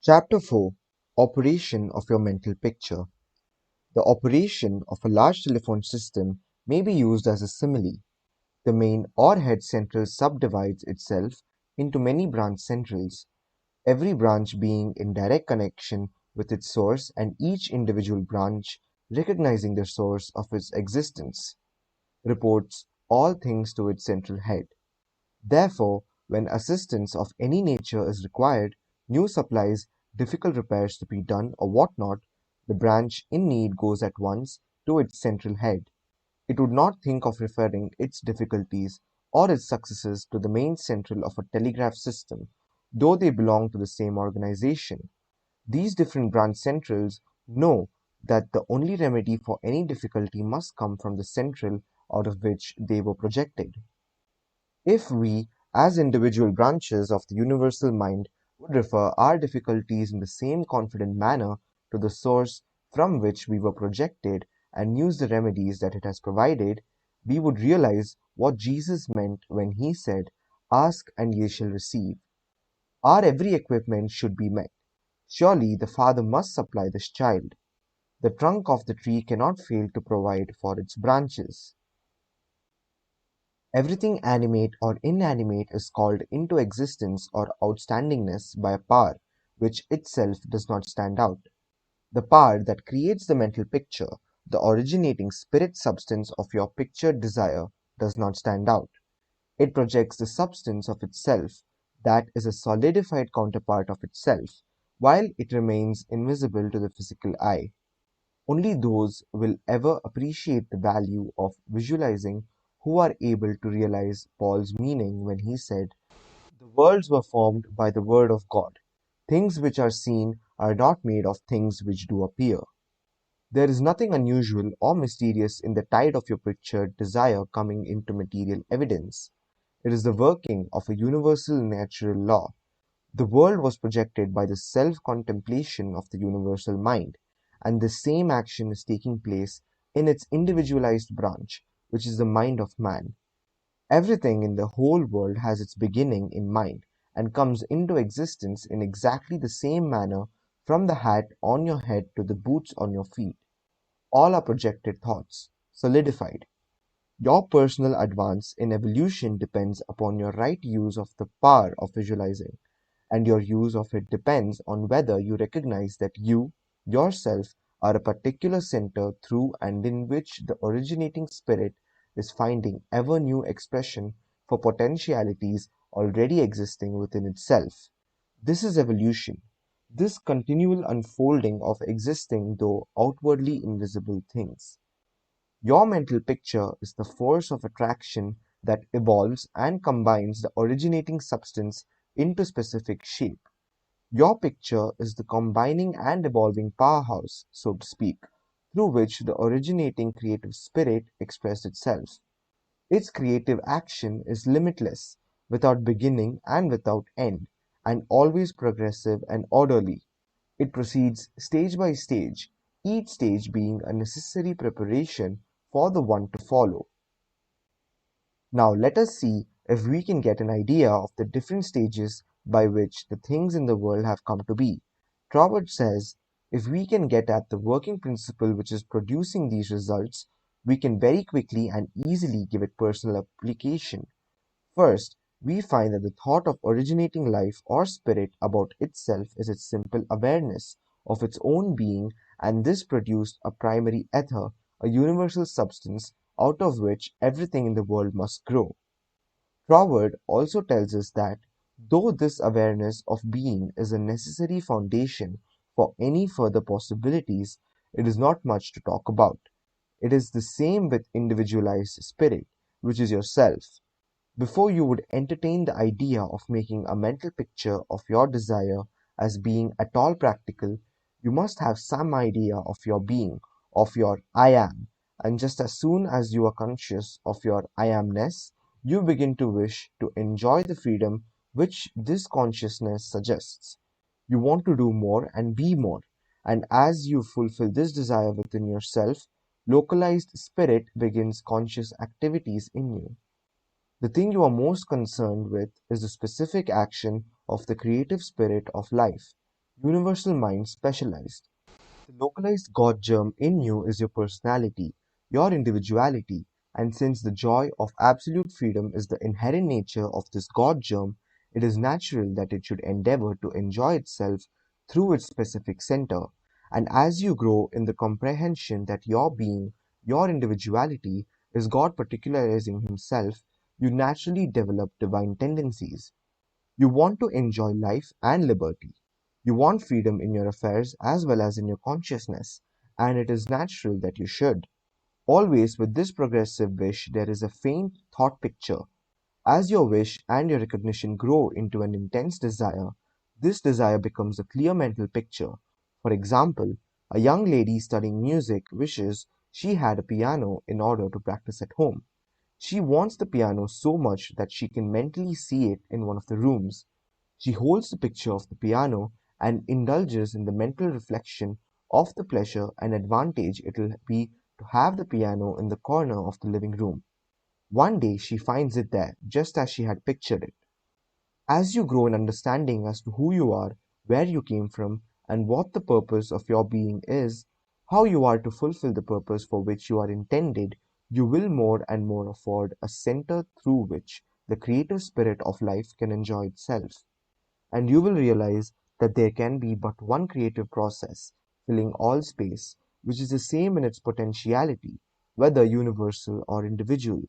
Chapter 4: Operation of your mental picture. The operation of a large telephone system may be used as a simile. The main or head central subdivides itself into many branch centrals, every branch being in direct connection with its source and each individual branch, recognizing the source of its existence, reports all things to its central head. Therefore, when assistance of any nature is required, new supplies, difficult repairs to be done, or what not, the branch in need goes at once to its central head. It would not think of referring its difficulties or its successes to the main central of a telegraph system, though they belong to the same organization. These different branch centrals know that the only remedy for any difficulty must come from the central out of which they were projected. If we, as individual branches of the universal mind, would refer our difficulties in the same confident manner to the source from which we were projected and use the remedies that it has provided, we would realize what Jesus meant when he said, "Ask and ye shall receive." Our every equipment should be met. Surely the Father must supply this child. The trunk of the tree cannot fail to provide for its branches. Everything animate or inanimate is called into existence or outstandingness by a power which itself does not stand out. The power that creates the mental picture, the originating spirit substance of your pictured desire, does not stand out. It projects the substance of itself, that is a solidified counterpart of itself, while it remains invisible to the physical eye. Only those will ever appreciate the value of visualizing who are able to realize Paul's meaning when he said, "The worlds were formed by the word of God. Things which are seen are not made of things which do appear." There is nothing unusual or mysterious in the tide of your pictured desire coming into material evidence. It is the working of a universal natural law. The world was projected by the self-contemplation of the universal mind, and the same action is taking place in its individualized branch, which is the mind of man. Everything in the whole world has its beginning in mind, and comes into existence in exactly the same manner from the hat on your head to the boots on your feet. All are projected thoughts, solidified. Your personal advance in evolution depends upon your right use of the power of visualizing, and your use of it depends on whether you recognize that you, yourself, are a particular center through and in which the originating spirit is finding ever new expression for potentialities already existing within itself. This is evolution, this continual unfolding of existing though outwardly invisible things. Your mental picture is the force of attraction that evolves and combines the originating substance into specific shape. Your picture is the combining and evolving powerhouse, so to speak, through which the originating creative spirit expressed itself. Its creative action is limitless, without beginning and without end, and always progressive and orderly. It proceeds stage by stage, each stage being a necessary preparation for the one to follow. Now let us see if we can get an idea of the different stages by which the things in the world have come to be. Troward says, if we can get at the working principle which is producing these results, we can very quickly and easily give it personal application. First, we find that the thought of originating life or spirit about itself is its simple awareness of its own being, and this produced a primary ether, a universal substance out of which everything in the world must grow. Troward also tells us that, though this awareness of being is a necessary foundation for any further possibilities, it is not much to talk about. It is the same with individualized spirit, which is yourself. Before you would entertain the idea of making a mental picture of your desire as being at all practical, you must have some idea of your being, of your I am, and just as soon as you are conscious of your I amness, you begin to wish to enjoy the freedom which this consciousness suggests. You want to do more and be more, and as you fulfill this desire within yourself, localized spirit begins conscious activities in you. The thing you are most concerned with is the specific action of the creative spirit of life. Universal mind specialized. The localized God germ in you is your personality, your individuality, and since the joy of absolute freedom is the inherent nature of this God germ, it is natural that it should endeavor to enjoy itself through its specific center. And as you grow in the comprehension that your being, your individuality, is God particularizing Himself, you naturally develop divine tendencies. You want to enjoy life and liberty. You want freedom in your affairs as well as in your consciousness, and it is natural that you should. Always with this progressive wish, there is a faint thought picture. As your wish and your recognition grow into an intense desire, this desire becomes a clear mental picture. For example, a young lady studying music wishes she had a piano in order to practice at home. She wants the piano so much that she can mentally see it in one of the rooms. She holds the picture of the piano and indulges in the mental reflection of the pleasure and advantage it will be to have the piano in the corner of the living room. One day she finds it there, just as she had pictured it. As you grow in understanding as to who you are, where you came from, and what the purpose of your being is, how you are to fulfill the purpose for which you are intended, you will more and more afford a center through which the creative spirit of life can enjoy itself. And you will realize that there can be but one creative process filling all space, which is the same in its potentiality, whether universal or individual.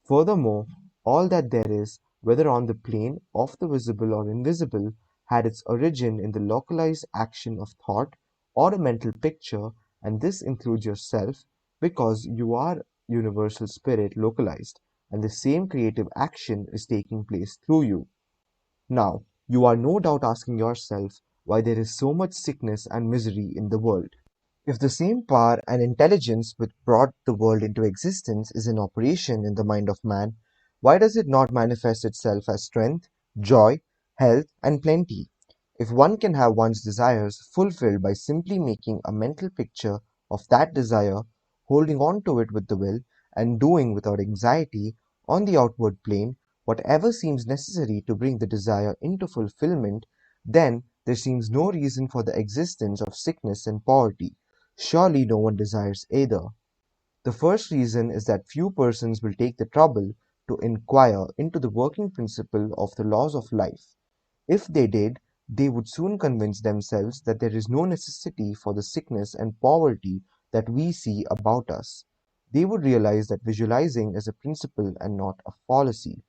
Furthermore, all that there is, whether on the plane of the visible or invisible, had its origin in the localized action of thought or a mental picture, and this includes yourself, because you are universal spirit localized, and the same creative action is taking place through you. Now, you are no doubt asking yourself why there is so much sickness and misery in the world. If the same power and intelligence which brought the world into existence is in operation in the mind of man, why does it not manifest itself as strength, joy, health, and plenty? If one can have one's desires fulfilled by simply making a mental picture of that desire, holding on to it with the will, and doing without anxiety, on the outward plane, whatever seems necessary to bring the desire into fulfillment, then there seems no reason for the existence of sickness and poverty. Surely no one desires either. The first reason is that few persons will take the trouble to inquire into the working principle of the laws of life. If they did, they would soon convince themselves that there is no necessity for the sickness and poverty that we see about us. They would realize that visualizing is a principle and not a fallacy.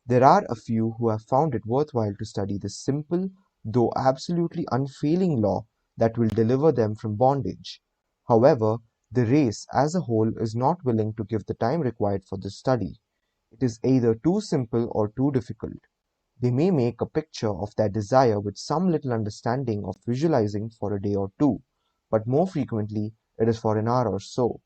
There are a few who have found it worthwhile to study this simple, though absolutely unfailing law that will deliver them from bondage. However, the race as a whole is not willing to give the time required for this study. It is either too simple or too difficult. They may make a picture of their desire with some little understanding of visualizing for a day or two, but more frequently it is for an hour or so.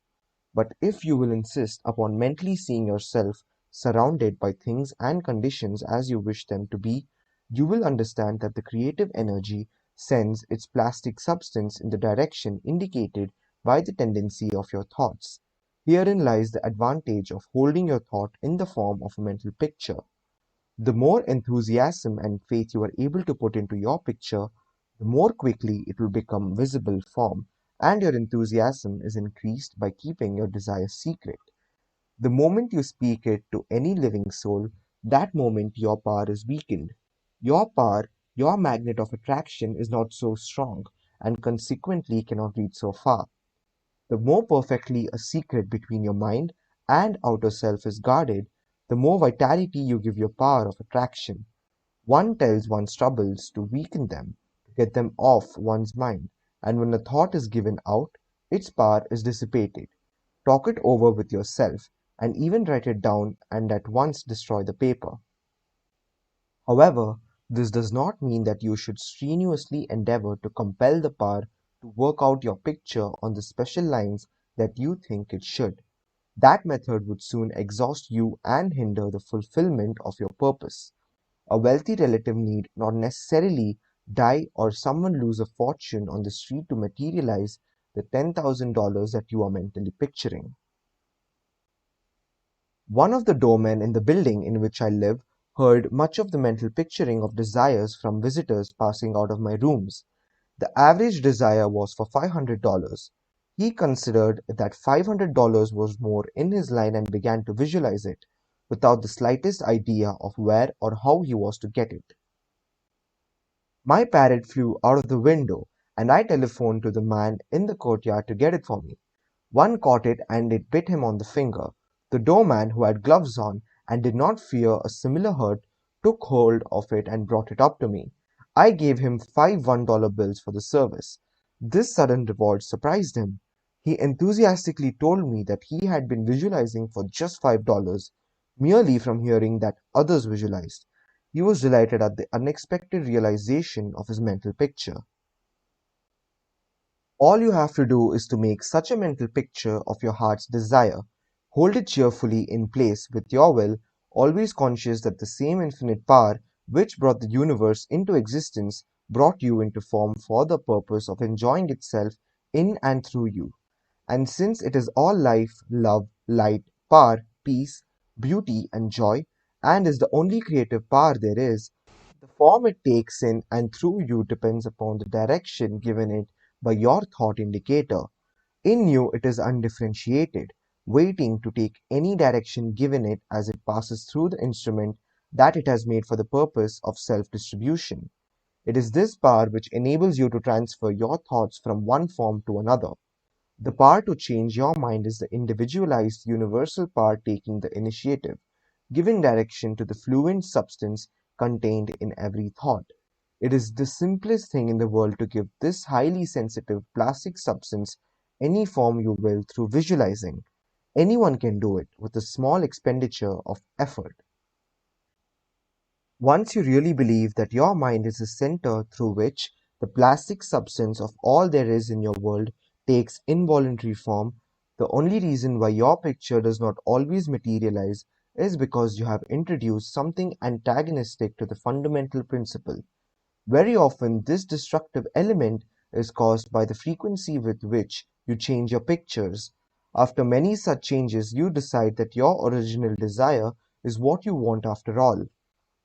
But if you will insist upon mentally seeing yourself surrounded by things and conditions as you wish them to be, you will understand that the creative energy sends its plastic substance in the direction indicated by the tendency of your thoughts. Herein lies the advantage of holding your thought in the form of a mental picture. The more enthusiasm and faith you are able to put into your picture, the more quickly it will become visible form, and your enthusiasm is increased by keeping your desire secret. The moment you speak it to any living soul, that moment your power is weakened. Your power, your magnet of attraction is not so strong, and consequently cannot reach so far. The more perfectly a secret between your mind and outer self is guarded, the more vitality you give your power of attraction. One tells one's troubles to weaken them, to get them off one's mind, and when a thought is given out, its power is dissipated. Talk it over with yourself, and even write it down and at once destroy the paper. However, this does not mean that you should strenuously endeavor to compel the power to work out your picture on the special lines that you think it should. That method would soon exhaust you and hinder the fulfillment of your purpose. A wealthy relative need not necessarily die or someone lose a fortune on the street to materialize the $10,000 that you are mentally picturing. One of the doormen in the building in which I live heard much of the mental picturing of desires from visitors passing out of my rooms. The average desire was for $500. He considered that $500 was more in his line and began to visualize it, without the slightest idea of where or how he was to get it. My parrot flew out of the window, and I telephoned to the man in the courtyard to get it for me. One caught it and it bit him on the finger. The doorman, who had gloves on and did not fear a similar hurt, took hold of it and brought it up to me. I gave him 5 $1 bills for the service. This sudden reward surprised him. He enthusiastically told me that he had been visualizing for just $5, merely from hearing that others visualized. He was delighted at the unexpected realization of his mental picture. All you have to do is to make such a mental picture of your heart's desire. Hold it cheerfully in place with your will, always conscious that the same infinite power which brought the universe into existence brought you into form for the purpose of enjoying itself in and through you. And since it is all life, love, light, power, peace, beauty, and joy, and is the only creative power there is, the form it takes in and through you depends upon the direction given it by your thought indicator. In you it is undifferentiated, waiting to take any direction given it as it passes through the instrument that it has made for the purpose of self-distribution. It is this power which enables you to transfer your thoughts from one form to another. The power to change your mind is the individualized universal power taking the initiative, giving direction to the fluent substance contained in every thought. It is the simplest thing in the world to give this highly sensitive plastic substance any form you will through visualizing. Anyone can do it with a small expenditure of effort. Once you really believe that your mind is the center through which the plastic substance of all there is in your world takes involuntary form, the only reason why your picture does not always materialize is because you have introduced something antagonistic to the fundamental principle. Very often, this destructive element is caused by the frequency with which you change your pictures. After many such changes, you decide that your original desire is what you want after all.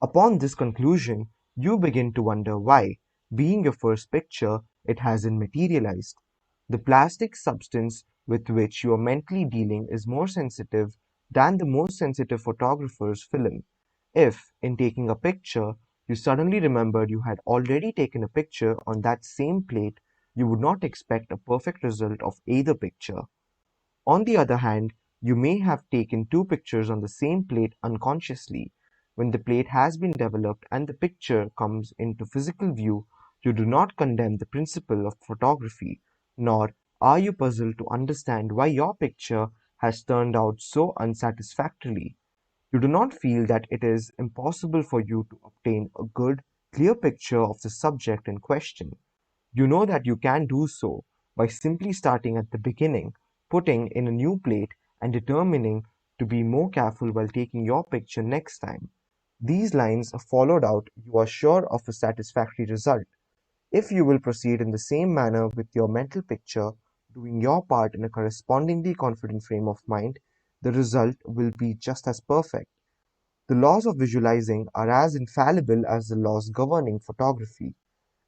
Upon this conclusion, you begin to wonder why, being your first picture, it hasn't materialized. The plastic substance with which you are mentally dealing is more sensitive than the most sensitive photographer's film. If, in taking a picture, you suddenly remembered you had already taken a picture on that same plate, you would not expect a perfect result of either picture. On the other hand, you may have taken two pictures on the same plate unconsciously. When the plate has been developed and the picture comes into physical view, you do not condemn the principle of photography, nor are you puzzled to understand why your picture has turned out so unsatisfactorily. You do not feel that it is impossible for you to obtain a good, clear picture of the subject in question. You know that you can do so by simply starting at the beginning, putting in a new plate, and determining to be more careful while taking your picture next time. These lines followed out, you are sure of a satisfactory result. If you will proceed in the same manner with your mental picture, doing your part in a correspondingly confident frame of mind, the result will be just as perfect. The laws of visualizing are as infallible as the laws governing photography.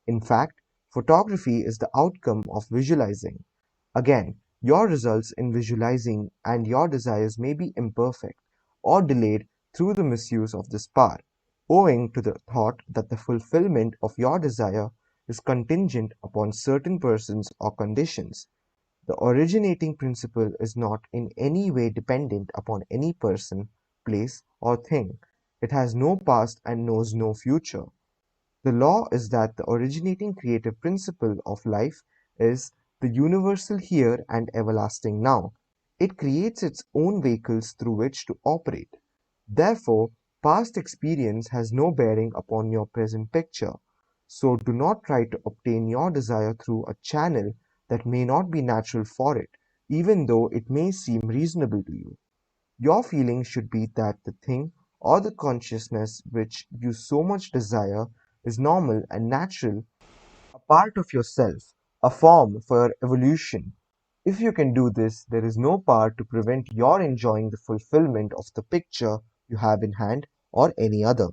In fact, photography is the outcome of visualizing. Again, your results in visualizing and your desires may be imperfect or delayed through the misuse of this power, owing to the thought that the fulfillment of your desire is contingent upon certain persons or conditions. The originating principle is not in any way dependent upon any person, place, or thing. It has no past and knows no future. The law is that the originating creative principle of life is the universal here and everlasting now. It creates its own vehicles through which to operate. Therefore, past experience has no bearing upon your present picture. So do not try to obtain your desire through a channel that may not be natural for it, even though it may seem reasonable to you. Your feeling should be that the thing or the consciousness which you so much desire is normal and natural, a part of yourself, a form for your evolution. If you can do this, there is no power to prevent your enjoying the fulfillment of the picture you have in hand or any other.